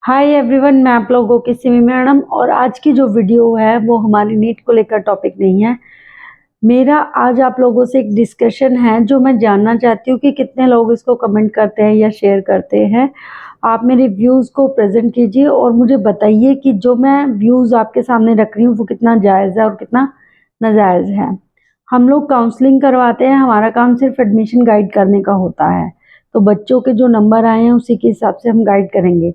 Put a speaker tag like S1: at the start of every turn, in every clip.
S1: Hi everyone, मैं आप लोगों की सिमी मैडम। और आज की जो वीडियो है वो हमारी नीट को लेकर टॉपिक नहीं है। मेरा आज आप लोगों से एक डिस्कशन है जो मैं जानना चाहती हूँ कि कितने लोग इसको कमेंट करते हैं या शेयर करते हैं। आप मेरे व्यूज़ को प्रेजेंट कीजिए और मुझे बताइए कि जो मैं व्यूज़ आपके सामने रख रही हूँ वो कितना जायज़ है और कितना नाजायज़ है। हम लोग काउंसलिंग करवाते हैं, हमारा काम सिर्फ एडमिशन गाइड करने का होता है। तो बच्चों के जो नंबर आए हैं उसी के हिसाब से हम गाइड करेंगे।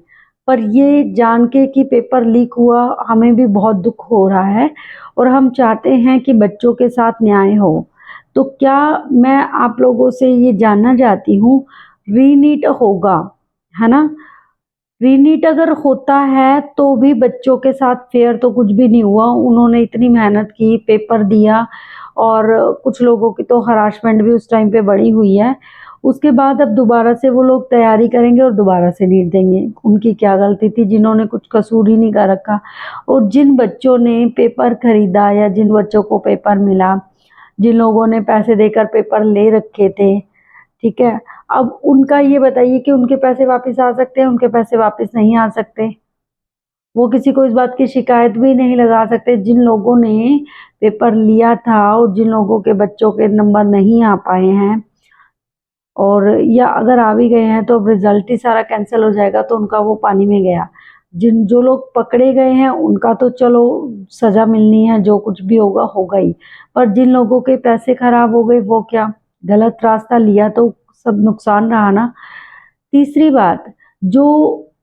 S1: पर ये जान के कि पेपर लीक हुआ हमें भी बहुत दुख हो रहा है और हम चाहते हैं कि बच्चों के साथ न्याय हो। तो क्या मैं आप लोगों से ये जानना चाहती हूँ, रीनीट होगा, है ना? रीनीट अगर होता है तो भी बच्चों के साथ फेयर तो कुछ भी नहीं हुआ। उन्होंने इतनी मेहनत की, पेपर दिया और कुछ लोगों की तो हरासमेंट भी उस टाइम पे बड़ी हुई है। उसके बाद अब दोबारा से वो लोग तैयारी करेंगे और दोबारा से नीट देंगे। उनकी क्या गलती थी जिन्होंने कुछ कसूर ही नहीं कर रखा। और जिन बच्चों ने पेपर खरीदा या जिन बच्चों को पेपर मिला, जिन लोगों ने पैसे देकर पेपर ले रखे थे, ठीक है, अब उनका ये बताइए कि उनके पैसे वापस आ सकते हैं? उनके पैसे वापस नहीं आ सकते। वो किसी को इस बात की शिकायत भी नहीं लगा सकते। जिन लोगों ने पेपर लिया था और जिन लोगों के बच्चों के नंबर नहीं आ पाए हैं, और या अगर आ भी गए हैं तो अब रिजल्ट ही सारा कैंसिल हो जाएगा, तो उनका वो पानी में गया। जो लोग पकड़े गए हैं उनका तो चलो सजा मिलनी है, जो कुछ भी होगा होगा ही। पर जिन लोगों के पैसे खराब हो गए वो क्या, गलत रास्ता लिया तो सब नुकसान रहा ना। तीसरी बात, जो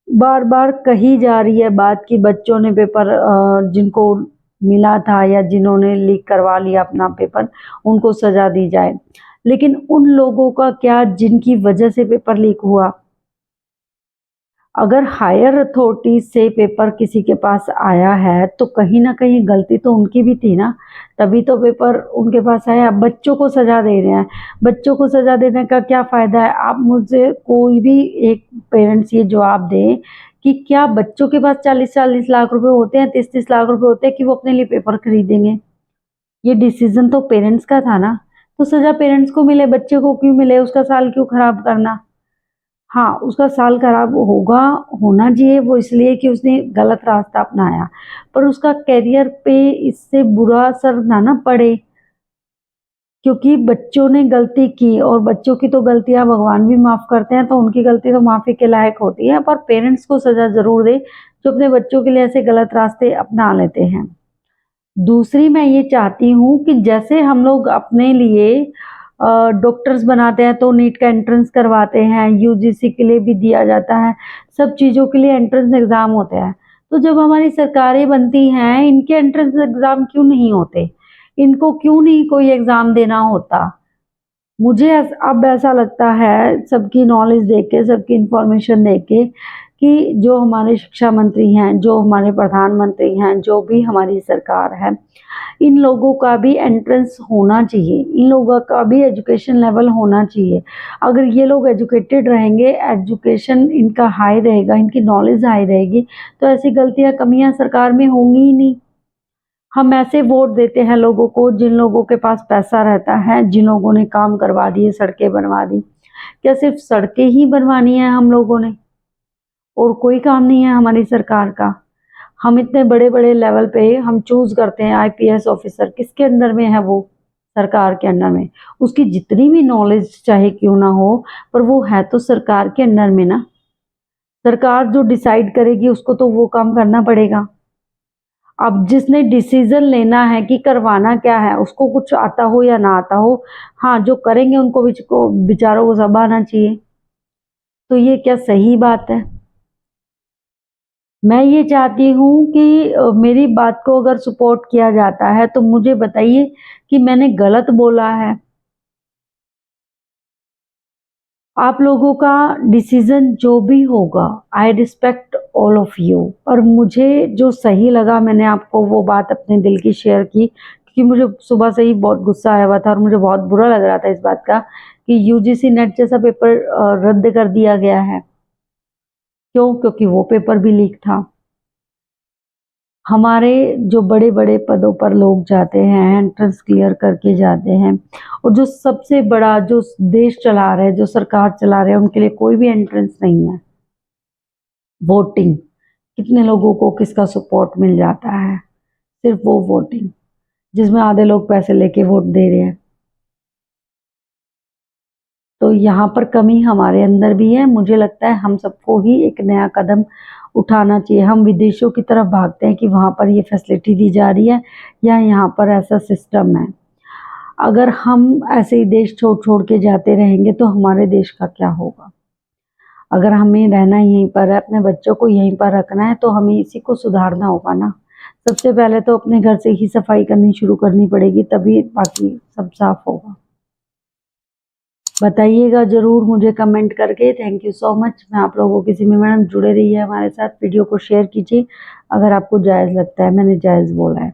S1: बार बार कही जा रही है बात कि बच्चों ने पेपर जिनको मिला था या जिन्होंने लीक करवा लिया अपना पेपर, उनको सजा दी जाए। लेकिन उन लोगों का क्या जिनकी वजह से पेपर लीक हुआ? अगर हायर अथॉरिटी से पेपर किसी के पास आया है तो कहीं ना कहीं गलती तो उनकी भी थी ना, तभी तो पेपर उनके पास आया। बच्चों को सजा दे रहे हैं। बच्चों को सजा देने का क्या फ़ायदा है? आप मुझे कोई भी एक पेरेंट्स ये जवाब दें कि क्या बच्चों के पास 40-40 लाख रुपए होते हैं, 30-30 लाख रुपए होते हैं कि वो अपने लिए पेपर खरीदेंगे? ये डिसीजन तो पेरेंट्स का था ना। तो सजा पेरेंट्स को मिले, बच्चे को क्यों मिले? उसका साल क्यों खराब करना? हाँ, उसका साल खराब होगा, होना चाहिए वो इसलिए कि उसने गलत रास्ता अपनाया, पर उसका करियर पे इससे बुरा असर ना पड़े। क्योंकि बच्चों ने गलती की और बच्चों की तो गलतियां भगवान भी माफ़ करते हैं, तो उनकी गलती तो माफ़ी के लायक होती है। पर पेरेंट्स को सज़ा ज़रूर दे जो अपने बच्चों के लिए ऐसे गलत रास्ते अपना लेते हैं। दूसरी मैं ये चाहती हूँ कि जैसे हम लोग अपने लिए डॉक्टर्स बनाते हैं तो नीट का एंट्रेंस करवाते हैं, यूजीसी के लिए भी दिया जाता है, सब चीज़ों के लिए एंट्रेंस एग्ज़ाम होते हैं। तो जब हमारी सरकारें बनती हैं इनके एंट्रेंस एग्ज़ाम क्यों नहीं होते? इनको क्यों नहीं कोई एग्ज़ाम देना होता? मुझे अब ऐसा लगता है, सबकी नॉलेज देख के, सबकी इंफॉर्मेशन देख के, कि जो हमारे शिक्षा मंत्री हैं, जो हमारे प्रधानमंत्री हैं, जो भी हमारी सरकार है, इन लोगों का भी एंट्रेंस होना चाहिए, इन लोगों का भी एजुकेशन लेवल होना चाहिए। अगर ये लोग एजुकेटेड रहेंगे, एजुकेशन इनका हाई रहेगा, इनकी नॉलेज हाई रहेगी, तो ऐसी गलतियां कमियां सरकार में होंगी ही नहीं। हम ऐसे वोट देते हैं लोगों को जिन लोगों के पास पैसा रहता है, जिन लोगों ने काम करवा दिए, सड़कें बनवा दी। क्या सिर्फ सड़कें ही बनवानी है हम लोगों ने और कोई काम नहीं है हमारी सरकार का? हम इतने बड़े बड़े लेवल पे हम चूज करते हैं आईपीएस ऑफिसर, किसके अंडर में है वो? सरकार के अंडर में। उसकी जितनी भी नॉलेज चाहे क्यों ना हो, पर वो है तो सरकार के अंडर में ना। सरकार जो डिसाइड करेगी उसको तो वो काम करना पड़ेगा। अब जिसने डिसीजन लेना है कि करवाना क्या है, उसको कुछ आता हो या ना आता हो, हाँ, जो करेंगे उनको बेचारों को सब आना चाहिए। तो ये क्या सही बात है? मैं ये चाहती हूँ कि मेरी बात को अगर सपोर्ट किया जाता है तो मुझे बताइए कि मैंने गलत बोला है। आप लोगों का डिसीजन जो भी होगा, I respect all of you. और मुझे जो सही लगा मैंने आपको वो बात अपने दिल की शेयर की, क्योंकि मुझे सुबह से ही बहुत गुस्सा आया हुआ था और मुझे बहुत बुरा लग रहा था इस बात का कि यूजीसी नेट जैसा पेपर रद्द कर दिया गया है। क्यों? क्योंकि वो पेपर भी लीक था। हमारे जो बड़े बड़े पदों पर लोग जाते हैं एंट्रेंस क्लियर करके जाते हैं, और जो सबसे बड़ा जो देश चला रहे हैं, जो सरकार चला रहे हैं, उनके लिए कोई भी एंट्रेंस नहीं है। वोटिंग, कितने लोगों को किसका सपोर्ट मिल जाता है, सिर्फ वो वोटिंग, जिसमें आधे लोग पैसे लेके वोट दे रहे हैं। तो यहाँ पर कमी हमारे अंदर भी है। मुझे लगता है हम सबको ही एक नया कदम उठाना चाहिए। हम विदेशों की तरफ भागते हैं कि वहाँ पर ये फैसिलिटी दी जा रही है या यहाँ पर ऐसा सिस्टम है। अगर हम ऐसे ही देश छोड़ छोड़ के जाते रहेंगे तो हमारे देश का क्या होगा। अगर हमें रहना यहीं पर है, अपने बच्चों को यहीं पर रखना है, तो हमें इसी को सुधारना होगा ना। सबसे पहले तो अपने घर से ही सफाई करनी शुरू करनी पड़ेगी, तभी बाकी सब साफ होगा। बताइएगा ज़रूर मुझे कमेंट करके। Thank you so much. मैं आप लोगों की सिमी मैडम, जुड़े रहिए हमारे साथ, वीडियो को शेयर कीजिए अगर आपको जायज़ लगता है, मैंने जायज़ बोला है।